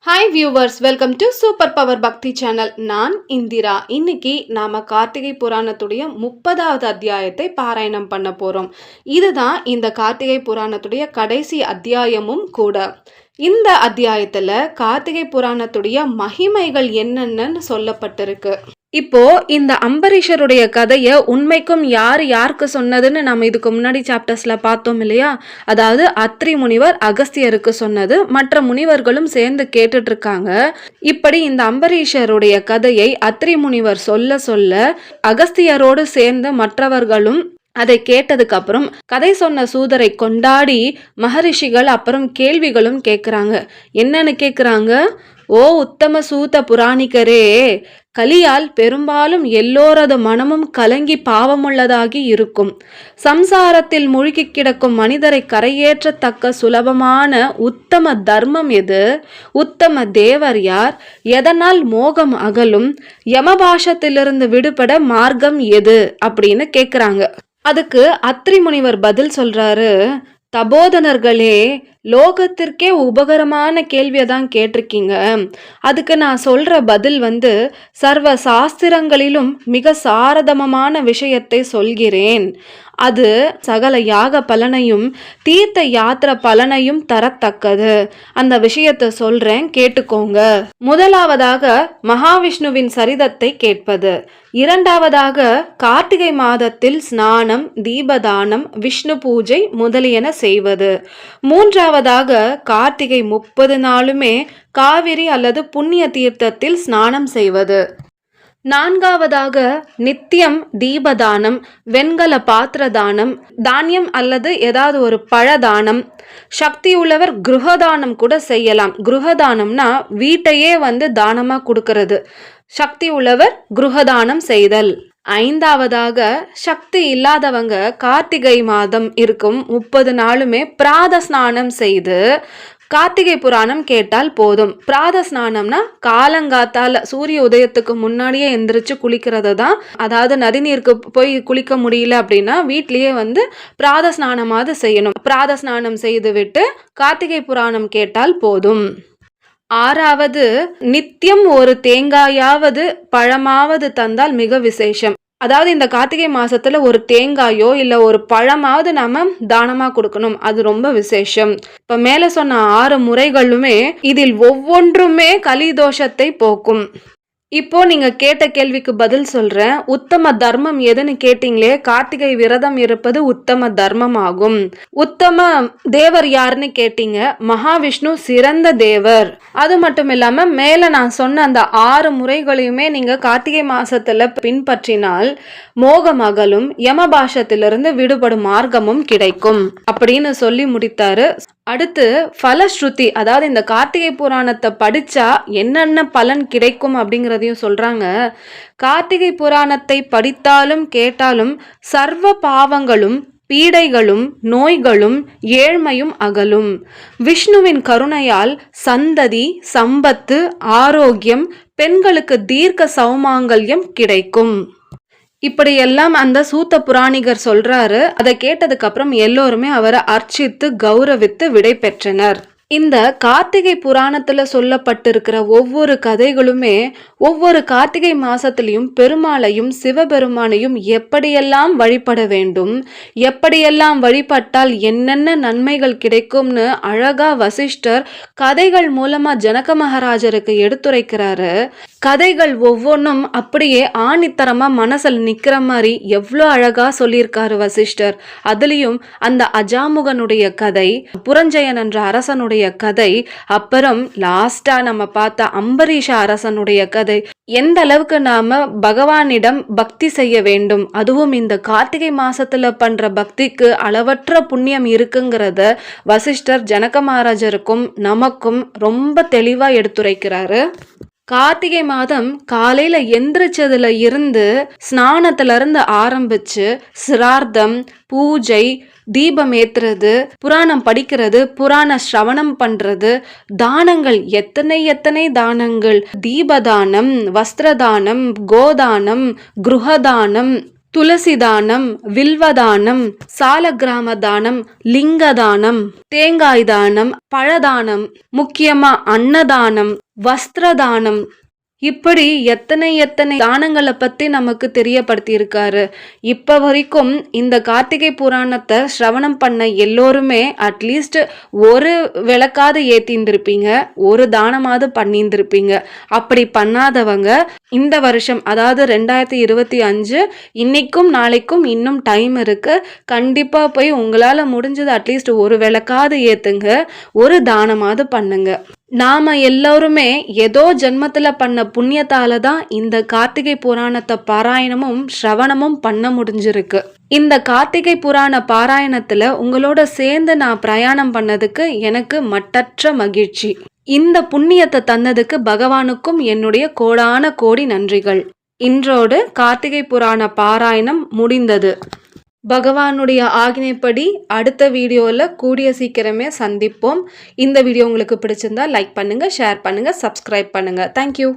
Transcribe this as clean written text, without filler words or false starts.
Hi viewers, welcome to super power பக்தி channel. நான் இந்திரா. இன்னைக்கு நாம கார்த்திகை புராணத்துடைய 30வது அத்தியாயத்தை பாராயணம் பண்ண போறோம். இதுதான் இந்த கார்த்திகை புராணத்துடைய கடைசி அத்தியாயமும் கூட. இந்த அத்தியாயத்துல கார்த்திகை புராணத்துடைய மகிமைகள் என்னென்னு சொல்லப்பட்டிருக்கு. இப்போ இந்த அம்பரீஷருடைய கதையை உண்மைக்கும் யாருக்கு சொன்னதுன்னு நம்ம இதுக்கு முன்னாடி சாப்டர்ஸ்ல பார்த்தோம் இல்லையா? அதாவது அத்ரி முனிவர் அகஸ்தியருக்கு சொன்னது, மற்ற முனிவர்களும் சேர்ந்து கேட்டுட்டு இருக்காங்க. இப்படி இந்த அம்பரீஷருடைய கதையை அத்ரி முனிவர் சொல்ல சொல்ல அகஸ்தியரோடு சேர்ந்த மற்றவர்களும் அதை கேட்டதுக்கு அப்புறம் கதை சொன்ன சூதரை கொண்டாடி மகரிஷிகள் அப்புறம் கேள்விகளும் கேட்குறாங்க. என்னன்னு கேட்குறாங்க? ஓ உத்தம சூத புராணிகரே, கலியால் பெரும்பாலும் எல்லோரது மனமும் கலங்கி பாவமுள்ளதாகி இருக்கும். சம்சாரத்தில் மூழ்கி கிடக்கும் மனிதரை கரையேற்றத்தக்க சுலபமான உத்தம தர்மம் எது? உத்தம தேவர் யார்? எதனால் மோகம் அகலும்? யமபாஷத்திலிருந்து விடுபட மார்க்கம் எது அப்படின்னு கேட்குறாங்க. அதுக்கு அத்ரி முனிவர் பதில் சொல்றாரு, தபோதனர்களே, லோகத்திற்கே உபகரமான கேள்வியை தான் கேட்டிருக்கீங்க. அதுக்கு நான் சொல்ற பதில் சர்வ சாஸ்திரங்களிலும் மிக சாரதமமான விஷயத்தை சொல்கிறேன். அது சகல யாக பலனையும் தீர்த்த யாத்திர பலனையும் தரத்தக்கது. அந்த விஷயத்தை சொல்றேன், கேட்டுக்கோங்க. முதலாவதாக மகாவிஷ்ணுவின் சரிதத்தை கேட்பது. இரண்டாவதாக கார்த்திகை மாதத்தில் ஸ்நானம், தீபதானம், விஷ்ணு பூஜை முதலியன செய்வது. மூன்றாவதாக கார்த்திகை 30 நாளுமே காவிரி அல்லது புண்ணிய தீர்த்தத்தில் ஸ்நானம் செய்வது. நான்காவதாக நித்தியம் தீபதானம், வெண்கல பாத்திர தானம், தானியம் அல்லது ஏதாவது ஒரு பழதானம். சக்தி உள்ளவர் கிருஹதானம் கூட செய்யலாம். கிருஹதானம்னா வீட்டையே தானமா கொடுக்கறது. சக்தி உள்ளவர் கிருஹதானம் செய்தல். ஐந்தாவதாக சக்தி இல்லாதவங்க கார்த்திகை மாதம் இருக்கும் 30 நாளுமே பிராத ஸ்நானம் செய்து கார்த்திகை புராணம் கேட்டால் போதும். பிராத ஸ்நானம்னா காலங்காத்தால சூரிய உதயத்துக்கு முன்னாடியே எந்திரிச்சு குளிக்கிறது தான். அதாவது நதிநீருக்கு போய் குளிக்க முடியல அப்படின்னா வீட்லயே பிராத ஸ்நானமாவது செய்யணும். பிராத ஸ்நானம் செய்து விட்டு கார்த்திகை புராணம் கேட்டால் போதும். ஆறாவது, நித்தியம் ஒரு தேங்காயாவது பழமாவது தந்தால் மிக விசேஷம். அதாவது இந்த கார்த்திகை மாசத்துல ஒரு தேங்காயோ இல்ல ஒரு பழமாவது நாம தானமா கொடுக்கணும். அது ரொம்ப விசேஷம். இப்ப மேல சொன்ன 6 முறைகளுமே இதில் ஒவ்வொன்றுமே கலிதோஷத்தை போக்கும். இப்போ நீங்க கேட்ட கேள்விக்கு பதில் சொல்றேன். உத்தம தர்மம் எதுன்னு கேட்டீங்களே, கார்த்திகை விரதம் இருப்பது உத்தம தர்மம் ஆகும். உத்தம தேவர் யாருன்னு கேட்டீங்க, மகாவிஷ்ணு சிறந்த தேவர். அது மட்டும் இல்லாம மேல நான் சொன்ன அந்த 6 முறைகளையுமே நீங்க கார்த்திகை மாசத்துல பின்பற்றினால் மோகம் அகலும், யமபாஷத்திலிருந்து விடுபடும் மார்க்கமும் கிடைக்கும் அப்படின்னு சொல்லி முடித்தாரு. அடுத்து ஃபலஸ்ருதி, அதாவது இந்த கார்த்திகை புராணத்தை படிச்சா என்னென்ன பலன் கிடைக்கும் அப்படிங்கிறதையும் சொல்றாங்க. கார்த்திகை புராணத்தை படித்தாலும் கேட்டாலும் சர்வ பாவங்களும் பீடைகளும் நோய்களும் ஏழ்மையும் அகலும். விஷ்ணுவின் கருணையால் சந்ததி, சம்பத்து, ஆரோக்கியம், பெண்களுக்கு தீர்க்க சௌமாங்கல்யம் கிடைக்கும். இப்படியெல்லாம் அந்த சூத்த புராணிகர் சொல்றாரு. அதை கேட்டதுக்கு அப்புறம் எல்லோருமே அவரை அர்ச்சித்து கௌரவித்து விடை பெற்றனர். இந்த கார்த்திகை புராணத்துல சொல்லப்பட்டிருக்கிற ஒவ்வொரு கதைகளுமே ஒவ்வொரு கார்த்திகை மாசத்திலையும் பெருமாளையும் சிவபெருமானையும் எப்படியெல்லாம் வழிபட வேண்டும், எப்படியெல்லாம் வழிபட்டால் என்னென்ன நன்மைகள் கிடைக்கும்னு அழகா வசிஷ்டர் கதைகள் மூலமா ஜனக மகாராஜருக்கு எடுத்துரைக்கிறாரு. கதைகள் ஒவ்வொன்றும் அப்படியே ஆணித்தரமா மனசில் நிக்கிற மாதிரி எவ்வளோ அழகா சொல்லியிருக்காரு வசிஷ்டர். அதுலயும் அந்த அஜாமுகனுடைய கதை, புரஞ்சயன் என்ற அரசனுடைய கதை, அப்புறம் லாஸ்டா நம்ம பார்த்த அம்பரீஷ அரசனுடைய கதை, எந்த அளவுக்கு நாம பகவானிடம் பக்தி செய்ய வேண்டும், அதுவும் இந்த கார்த்திகை மாசத்துல பண்ற பக்திக்கு அளவற்ற புண்ணியம் இருக்குங்கிறத வசிஷ்டர் ஜனக மகாராஜருக்கும் நமக்கும் ரொம்ப தெளிவா எடுத்துரைக்கிறாரு. கார்த்திகை மாதம் காலையில எந்திரிச்சதுல இருந்து ஸ்நானத்துல இருந்து ஆரம்பிச்சு சிரார்த்தம், பூஜை, தீபம் ஏத்துறது, புராணம் படிக்கிறது, புராண ஸ்ரவணம் பண்றது, தானங்கள் எத்தனை தானங்கள், தீபதானம், வஸ்திரதானம், கோதானம், குருஹதானம், துளசி தானம், வில்வதானம், சாலக்கிராம தானம், லிங்க தானம், தேங்காய் தானம், பழதானம், முக்கியமா அன்னதானம், வஸ்திரதானம், இப்படி எத்தனை தானங்களை பத்தி நமக்கு தெரியப்படுத்தி இருக்காரு. இப்ப வரைக்கும் இந்த கார்த்திகை புராணத்தை சிரவணம் பண்ண எல்லோருமே அட்லீஸ்ட் ஒரு விளக்காவது ஏத்திந்திருப்பீங்க, ஒரு தானமாவது பண்ணியிருந்திருப்பீங்க. அப்படி பண்ணாதவங்க இந்த வருஷம், அதாவது 2025, இன்னைக்கும் நாளைக்கும் இன்னும் டைம் இருக்கு. கண்டிப்பா போய் உங்களால முடிஞ்சது அட்லீஸ்ட் ஒரு விளக்காவது ஏத்துங்க, ஒரு தானமாவது பண்ணுங்க. நாம எல்லோருமே ஏதோ ஜென்மத்துல பண்ண புண்ணியத்தால தான் இந்த கார்த்திகை புராணத்தை பாராயணமும் சிரவணமும் பண்ண முடிஞ்சிருக்கு. இந்த கார்த்திகை புராண பாராயணத்துல உங்களோட சேர்ந்து நான் பிரயாணம் பண்ணதுக்கு எனக்கு மட்டற்ற மகிழ்ச்சி. இந்த புண்ணியத்தை தந்ததுக்கு பகவானுக்கும் என்னுடைய கோடான கோடி நன்றிகள். இன்றோடு கார்த்திகை புராண பாராயணம் முடிந்தது. பகவானுடைய ஆக்ஞைப்படி அடுத்த வீடியோவில் கூடிய சீக்கிரமே சந்திப்போம். இந்த வீடியோ உங்களுக்கு பிடிச்சிருந்தா லைக் பண்ணுங்கள், ஷேர் பண்ணுங்கள், சப்ஸ்கிரைப் பண்ணுங்கள். தேங்க்யூ.